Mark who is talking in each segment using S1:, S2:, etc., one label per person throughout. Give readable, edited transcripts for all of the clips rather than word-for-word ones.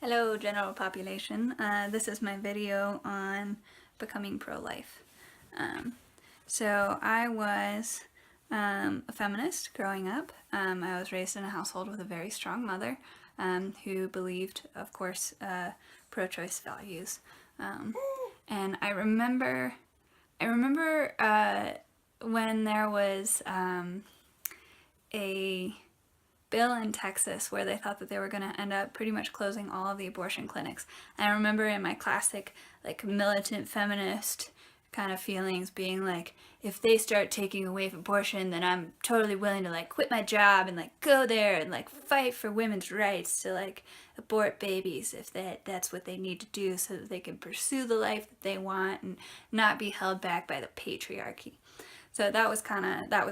S1: Hello, general population. This is my video on becoming pro-life. So I was a feminist growing up. I was raised in a household with a very strong mother who believed, of course, pro-choice values. And I remember when there was a bill in Texas where they thought that they were going to end up pretty much closing all of the abortion clinics. And I remember in my classic, like, militant feminist kind of feelings being like, if they start taking away abortion, then I'm totally willing to, like, quit my job and, like, go there and, like, fight for women's rights to, like, abort babies if that's what they need to do so that they can pursue the life that they want and not be held back by the patriarchy. So that was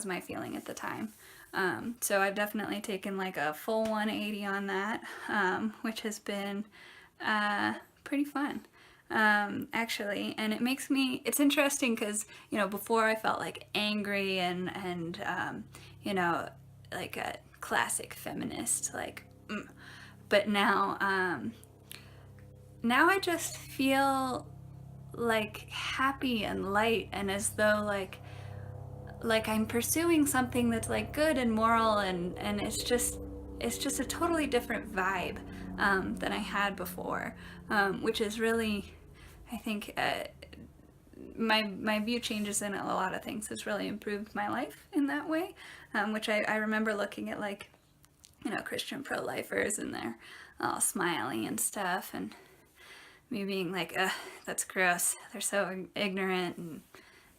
S1: my feeling at the time. So I've definitely taken like a full 180 on that, which has been pretty fun, actually. And it's interesting because, before I felt like angry and like a classic feminist, like, but now I just feel like happy and light and as though like I'm pursuing something that's like good and moral and it's just a totally different vibe than I had before, which is really, I think, my view changes in a lot of things has really improved my life in that way, which I remember looking at, like, Christian pro-lifers and they're all smiley and stuff and me being like, that's gross, they're so ignorant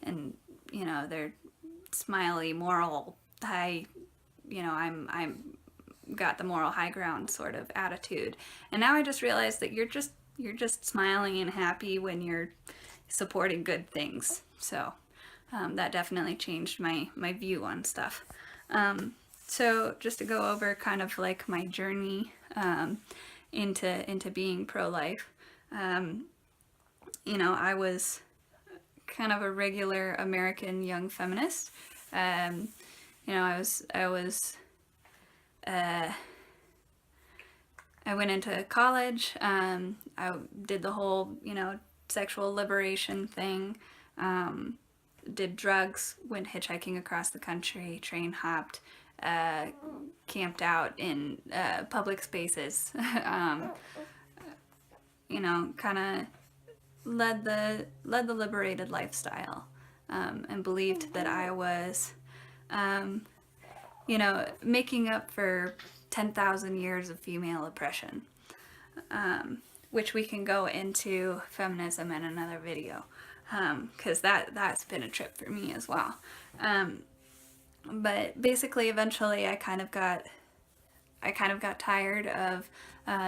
S1: and they're smiley, moral, high, I'm got the moral high ground sort of attitude. And now I just realized that you're just smiling and happy when you're supporting good things. So that definitely changed my view on stuff. So just to go over kind of like my journey into being pro-life, I was kind of a regular American young feminist. I went into college. I did the whole, sexual liberation thing. Did drugs, went hitchhiking across the country, train hopped, camped out in public spaces. Kind of led the liberated lifestyle, and believed that I was, making up for 10,000 years of female oppression, which we can go into feminism in another video, because that's been a trip for me as well. But basically, eventually, I kind of got tired of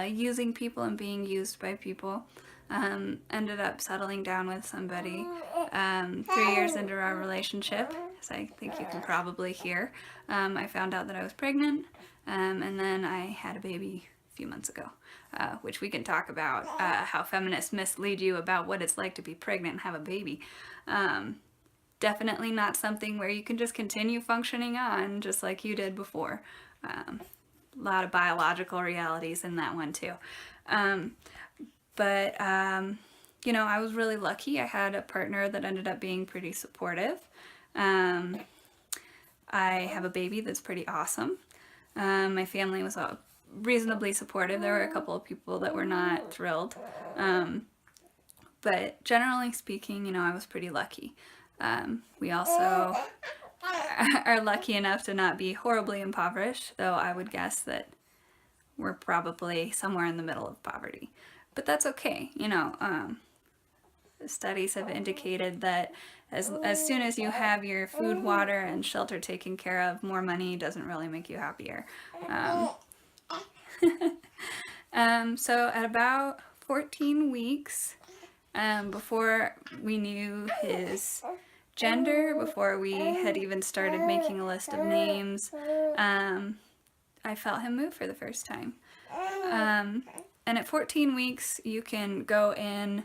S1: using people and being used by people. Ended up settling down with somebody 3 years into our relationship, as I think you can probably hear. I found out that I was pregnant, and then I had a baby a few months ago, which we can talk about, how feminists mislead you about what it's like to be pregnant and have a baby. Definitely not something where you can just continue functioning on just like you did before. A lot of biological realities in that one too. But I was really lucky. I had a partner that ended up being pretty supportive. I have a baby that's pretty awesome. My family was reasonably supportive. There were a couple of people that were not thrilled. But generally speaking, I was pretty lucky. We also are lucky enough to not be horribly impoverished, though I would guess that we're probably somewhere in the middle of poverty. But that's okay, studies have indicated that as soon as you have your food, water, and shelter taken care of, more money doesn't really make you happier. So at about 14 weeks, before we knew his gender, before we had even started making a list of names, I felt him move for the first time. And at 14 weeks, you can go in,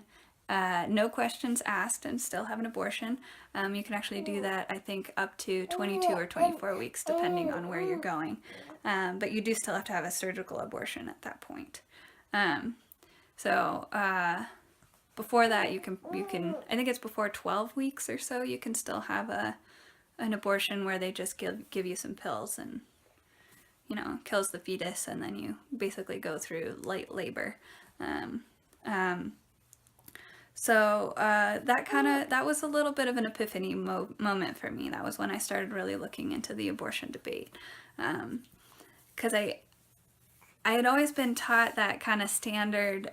S1: no questions asked, and still have an abortion. You can actually do that, I think, up to 22 or 24 weeks, depending on where you're going. But you do still have to have a surgical abortion at that point. So before that, you can I think it's before 12 weeks or so, you can still have an abortion where they just give you some pills and, you know, kills the fetus, and then you basically go through light labor. Um, um, so that was a little bit of an epiphany moment for me. That was when I started really looking into the abortion debate, because I had always been taught that kind of standard,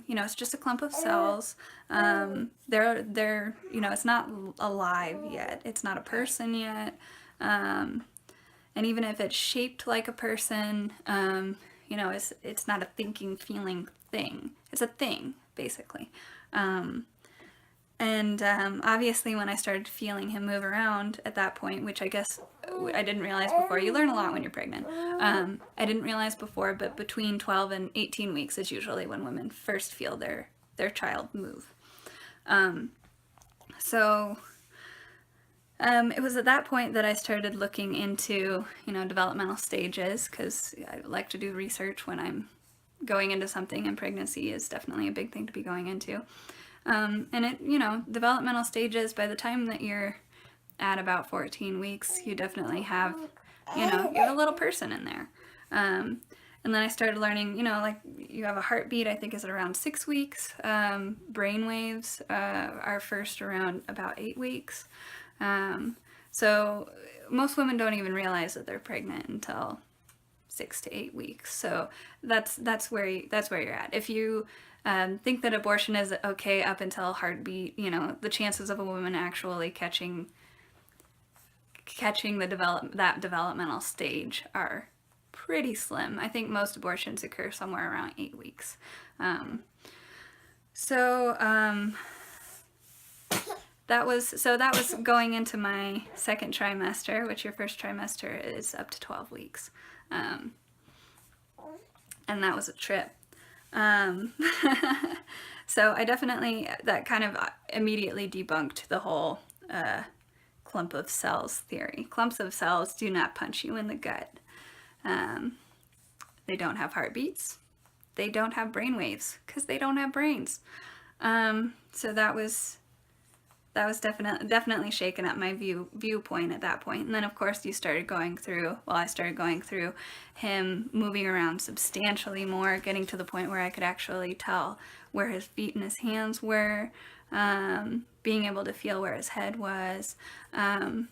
S1: you know, it's just a clump of cells. They're, you know, it's not alive yet. It's not a person yet. And even if it's shaped like a person, you know, it's not a thinking, feeling thing. It's a thing, basically. Obviously, when I started feeling him move around at that point, which I guess I didn't realize before, you learn a lot when you're pregnant. I didn't realize before, but between 12 and 18 weeks is usually when women first feel their child move. It was at that point that I started looking into, you know, developmental stages, because I like to do research when I'm going into something, and pregnancy is definitely a big thing to be going into. And it, you know, developmental stages, by the time that you're at about 14 weeks, you definitely have, you know, you have a little person in there. And then I started learning, you know, like you have a heartbeat, I think is at around 6 weeks. Brain waves are first around about 8 weeks. So most women don't even realize that they're pregnant until 6 to 8 weeks. So that's where you're at. If you think that abortion is okay up until heartbeat, you know, the chances of a woman actually catching that developmental stage are pretty slim. I think most abortions occur somewhere around 8 weeks. That was going into my second trimester, which your first trimester is up to 12 weeks. And that was a trip. So I definitely, that kind of immediately debunked the whole clump of cells theory. Clumps of cells do not punch you in the gut. They don't have heartbeats. They don't have brain waves, because they don't have brains. So that was definitely shaken up my viewpoint at that point. And then of course I started going through him moving around substantially more, getting to the point where I could actually tell where his feet and his hands were, being able to feel where his head was. And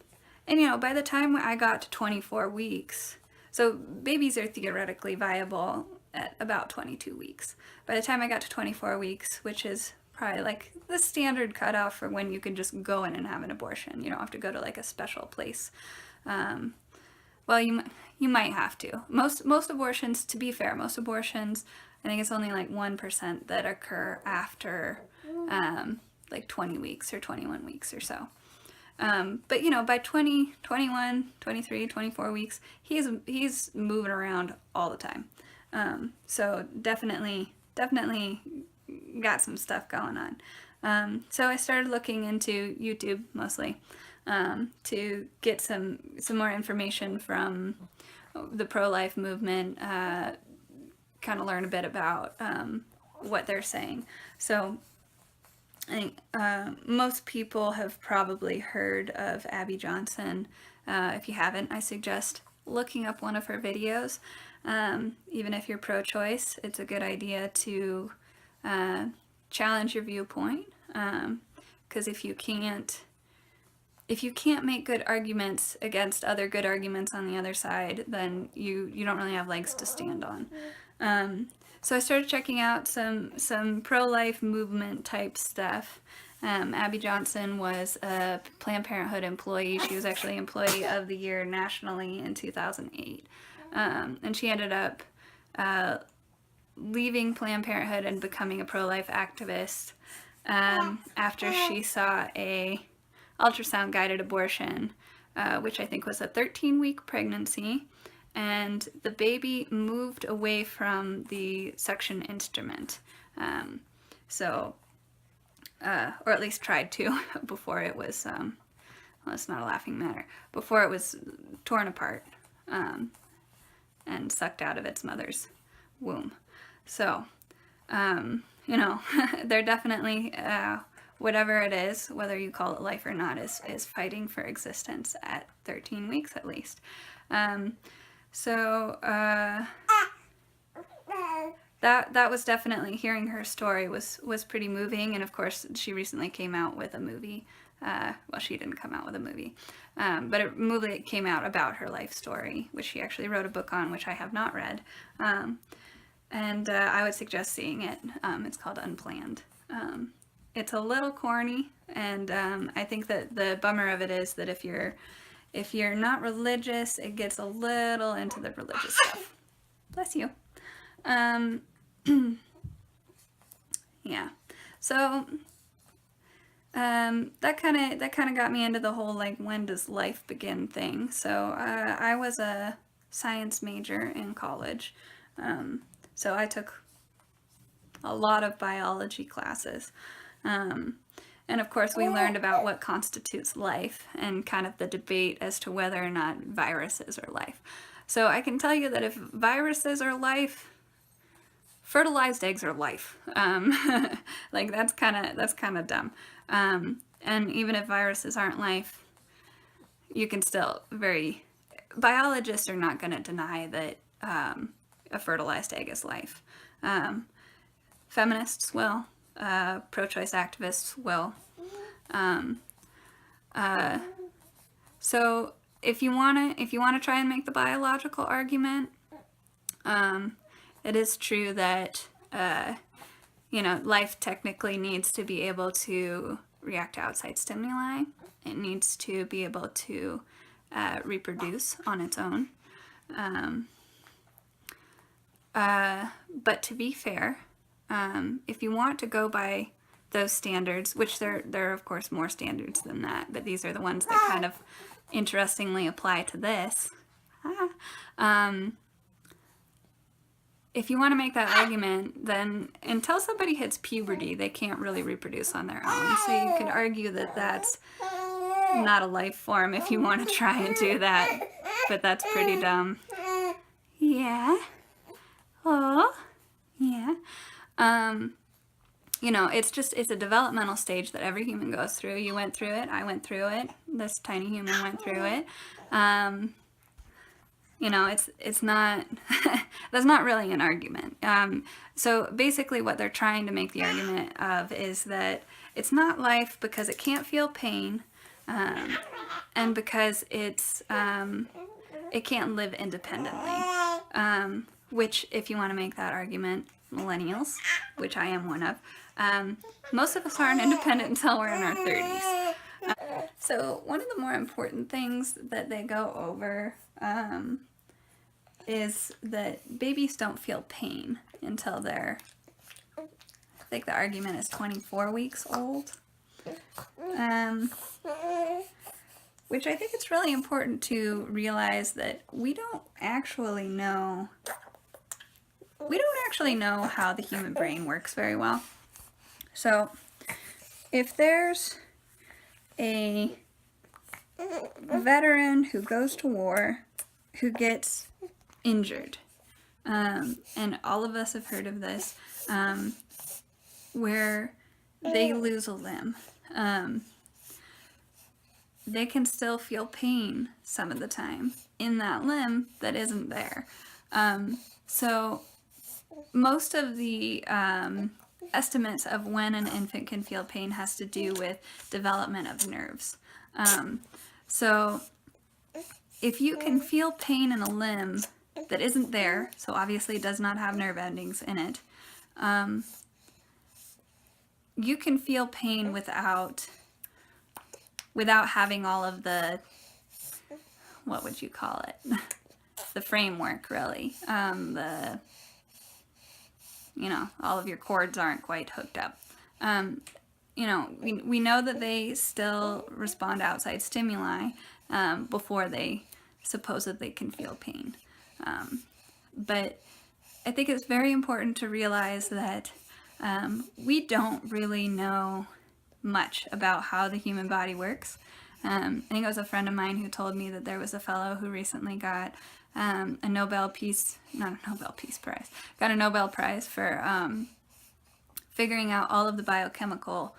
S1: you know, by the time I got to 24 weeks, so babies are theoretically viable at about 22 weeks. By the time I got to 24 weeks, which is probably like the standard cutoff for when you can just go in and have an abortion. You don't have to go to like a special place. Well, you might have to. Most abortions, to be fair, most abortions, I think it's only like 1% that occur after like 20 weeks or 21 weeks or so. But you know, by 20, 21, 23, 24 weeks, he's moving around all the time. So definitely got some stuff going on. So I started looking into YouTube mostly, to get some more information from the pro-life movement, kind of learn a bit about what they're saying. So I think most people have probably heard of Abby Johnson. If you haven't, I suggest looking up one of her videos. Even if you're pro-choice, it's a good idea to challenge your viewpoint, because if you can't make good arguments against other good arguments on the other side, then you don't really have legs to stand on. So I started checking out some pro-life movement type stuff. Abby Johnson was a Planned Parenthood employee. She was actually Employee of the Year nationally in 2008. And she ended up leaving Planned Parenthood and becoming a pro-life activist after she saw a ultrasound-guided abortion, which I think was a 13-week pregnancy, and the baby moved away from the suction instrument. Or at least tried to, before it was, well, it's not a laughing matter, before it was torn apart and sucked out of its mother's womb. So you know, they're definitely, whatever it is, whether you call it life or not, is fighting for existence at 13 weeks at least. So that was definitely, hearing her story was pretty moving. And of course, she recently came out with a movie. Well, she didn't come out with a movie, but a movie came out about her life story, which she actually wrote a book on, which I have not read. And I would suggest seeing it. It's called Unplanned. It's a little corny, and I think that the bummer of it is that if you're not religious, it gets a little into the religious stuff. Bless you. Yeah. So that kind of got me into the whole like when does life begin thing. So I was a science major in college. So I took a lot of biology classes. And of course, we learned about what constitutes life and kind of the debate as to whether or not viruses are life. So I can tell you that if viruses are life, fertilized eggs are life. Like that's kind of dumb. And even if viruses aren't life, you can still biologists are not going to deny that a fertilized egg is life. Feminists will. Pro-choice activists will. So if you wanna try and make the biological argument, it is true that life technically needs to be able to react to outside stimuli. It needs to be able to reproduce on its own. But to be fair, if you want to go by those standards, which there are of course more standards than that, but these are the ones that kind of interestingly apply to this. If you want to make that argument, then until somebody hits puberty, they can't really reproduce on their own. So you could argue that that's not a life form if you want to try and do that, but that's pretty dumb. Yeah. Oh. Yeah. It's a developmental stage that every human goes through. You went through it. I went through it. This tiny human went through it. It's not, that's not really an argument. So basically what they're trying to make the argument of is that it's not life because it can't feel pain, and because it can't live independently. Which, if you want to make that argument, millennials, which I am one of, most of us aren't independent until we're in our 30s. So one of the more important things that they go over is that babies don't feel pain until they're, I think the argument is 24 weeks old. Which I think it's really important to realize that we don't actually know how the human brain works very well. So if there's a veteran who goes to war who gets injured, and all of us have heard of this, where they lose a limb, they can still feel pain some of the time in that limb that isn't there. So most of the estimates of when an infant can feel pain has to do with development of nerves. So if you can feel pain in a limb that isn't there, so obviously it does not have nerve endings in it, you can feel pain without having all of the, what would you call it? The framework, really. All of your cords aren't quite hooked up. We know that they still respond to outside stimuli before they supposedly can feel pain. But I think it's very important to realize that we don't really know much about how the human body works. I think it was a friend of mine who told me that there was a fellow who recently got a Nobel Prize for figuring out all of the biochemical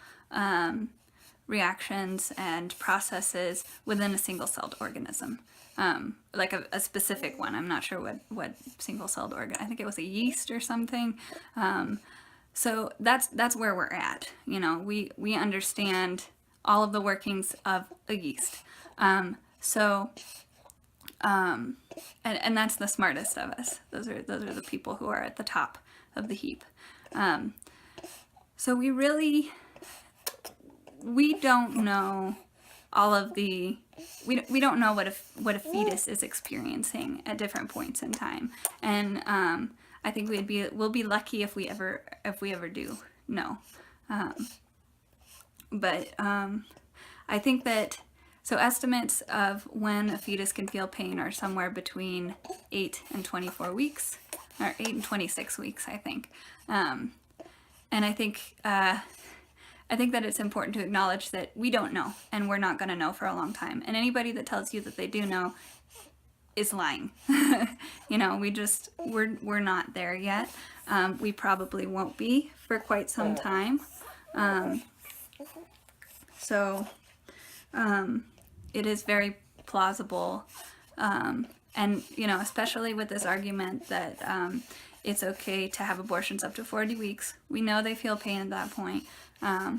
S1: reactions and processes within a single-celled organism. Like a specific one. I'm not sure what single-celled organ. I think it was a yeast or something. So that's where we're at. You know, we understand all of the workings of a yeast. And that's the smartest of us. Those are the people who are at the top of the heap. So we don't know all of the, we don't know what a fetus is experiencing at different points in time. And I think we'll be lucky if we ever do know. But I think that, so estimates of when a fetus can feel pain are somewhere between 8 and 24 weeks, or 8 and 26 weeks, I think. And I think that it's important to acknowledge that we don't know, and we're not going to know for a long time. And anybody that tells you that they do know is lying. You know, we're not there yet. We probably won't be for quite some time. So it is very plausible, and you know, especially with this argument that it's okay to have abortions up to 40 weeks. We know they feel pain at that point. I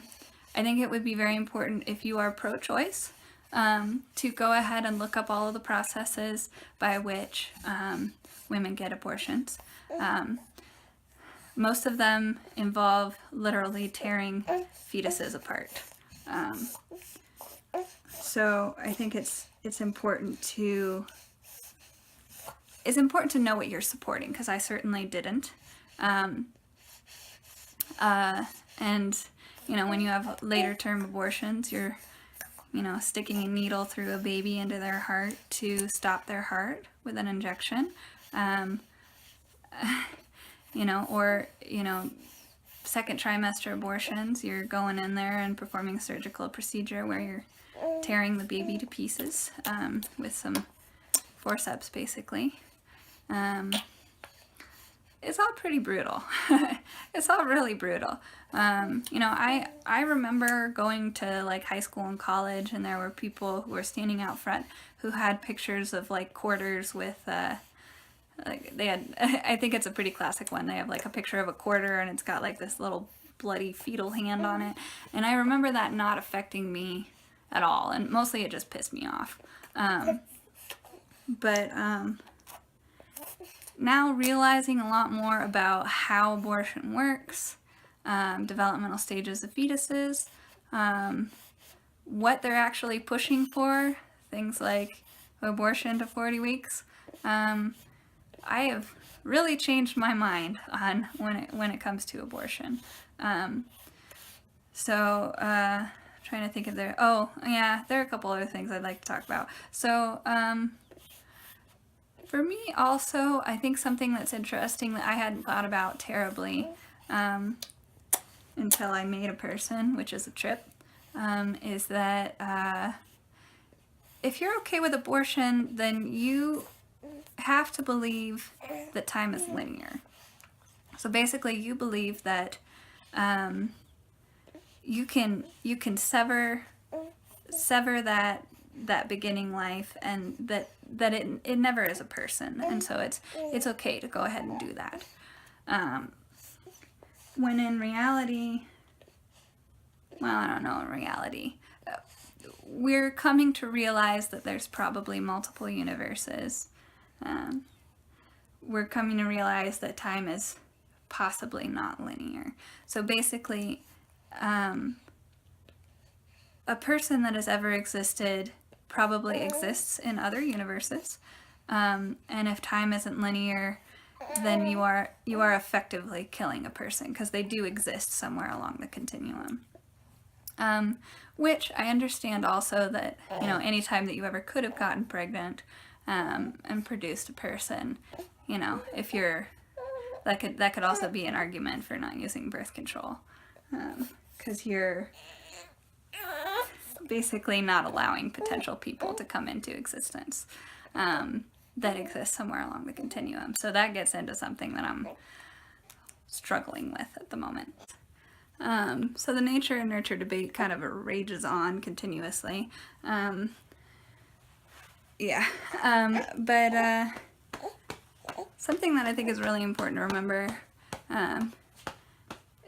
S1: think it would be very important, if you are pro-choice, to go ahead and look up all of the processes by which women get abortions. Most of them involve literally tearing fetuses apart. So I think it's important to know what you're supporting, because I certainly didn't. And you know, when you have later term abortions, you're, you know, sticking a needle through a baby into their heart to stop their heart with an injection. You know, or, you know, second trimester abortions, you're going in there and performing a surgical procedure where you're tearing the baby to pieces with some forceps, basically. It's all pretty brutal. It's all really brutal. You know, I remember going to like high school and college, and there were people who were standing out front who had pictures of like quarters with like they had, I think it's a pretty classic one. They have like a picture of a quarter, and it's got like this little bloody fetal hand on it. And I remember that not affecting me at all, and mostly it just pissed me off. But now realizing a lot more about how abortion works, developmental stages of fetuses, what they're actually pushing for, things like abortion to 40 weeks, I have really changed my mind on when it comes to abortion. Trying to think of there are a couple other things I'd like to talk about. So for me also, I think something that's interesting that I hadn't thought about terribly until I made a person, which is a trip, is that if you're okay with abortion, then you have to believe that time is linear. So basically, you believe that you can sever that beginning life, and that it never is a person, and so it's okay to go ahead and do that. When in reality, well, I don't know, in reality, we're coming to realize that there's probably multiple universes. We're coming to realize that time is possibly not linear. So basically, a person that has ever existed probably exists in other universes. And if time isn't linear, then you are effectively killing a person, because they do exist somewhere along the continuum. Which I understand also that, you know, anytime that you ever could have gotten pregnant and produced a person, you know, if you're, that could also be an argument for not using birth control, because you're basically not allowing potential people to come into existence that exist somewhere along the continuum. So that gets into something that I'm struggling with at the moment. So the nature and nurture debate kind of rages on continuously. Yeah. But something that I think is really important to remember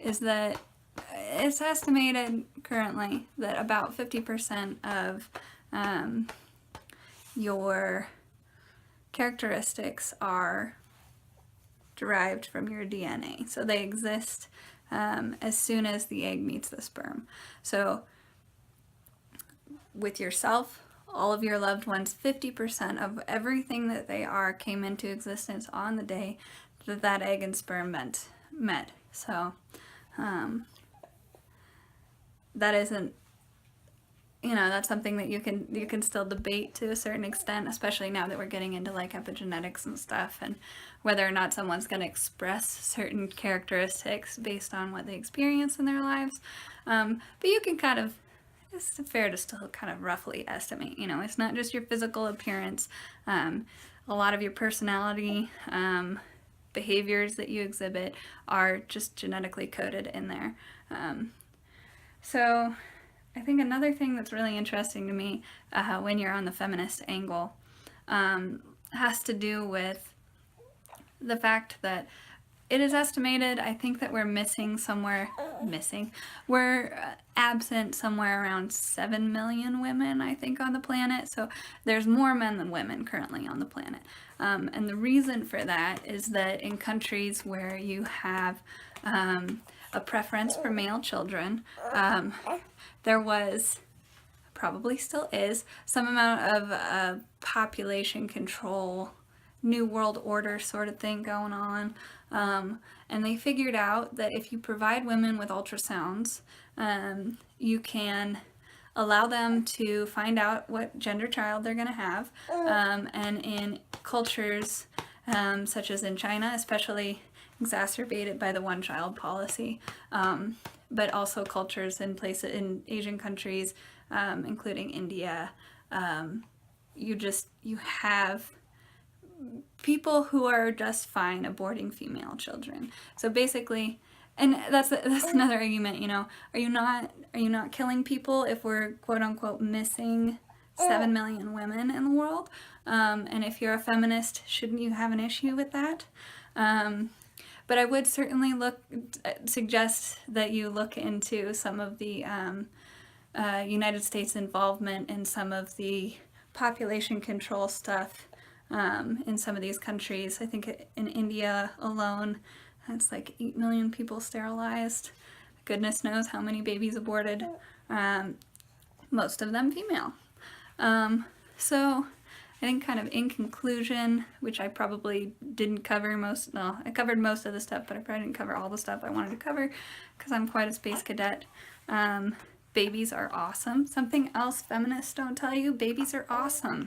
S1: is that it's estimated currently that about 50% of your characteristics are derived from your DNA. So they exist as soon as the egg meets the sperm. So with yourself, all of your loved ones, 50% of everything that they are came into existence on the day that that egg and sperm met. So that isn't, that's something that you can still debate to a certain extent, especially now that we're getting into like epigenetics and stuff, and whether or not someone's going to express certain characteristics based on what they experience in their lives. But you can kind of, it's fair to still kind of roughly estimate. It's not just your physical appearance. A lot of your personality, behaviors that you exhibit are just genetically coded in there. So I think another thing that's really interesting to me when you're on the feminist angle has to do with the fact that it is estimated, I think that we're we're absent somewhere around 7 million women, I think, on the planet. So there's more men than women currently on the planet. And the reason for that is that in countries where you have a preference for male children, there was, probably still is, some amount of population control, New World Order sort of thing going on. And they figured out that if you provide women with ultrasounds, you can allow them to find out what gender child they're going to have. And in cultures such as in China, especially exacerbated by the one-child policy, but also cultures in Asian countries, including India, you have people who are just fine aborting female children. So basically, and that's another argument. Are you not killing people if we're quote unquote missing 7 million women in the world? And if you're a feminist, shouldn't you have an issue with that? But I would certainly suggest that you look into some of the United States involvement in some of the population control stuff in some of these countries. I think in India alone, it's like 8 million people sterilized. Goodness knows how many babies aborted. Most of them female. So I think kind of in conclusion, which I probably didn't cover I covered most of the stuff, but I probably didn't cover all the stuff I wanted to cover because I'm quite a space cadet. Babies are awesome. Something else feminists don't tell you, babies are awesome.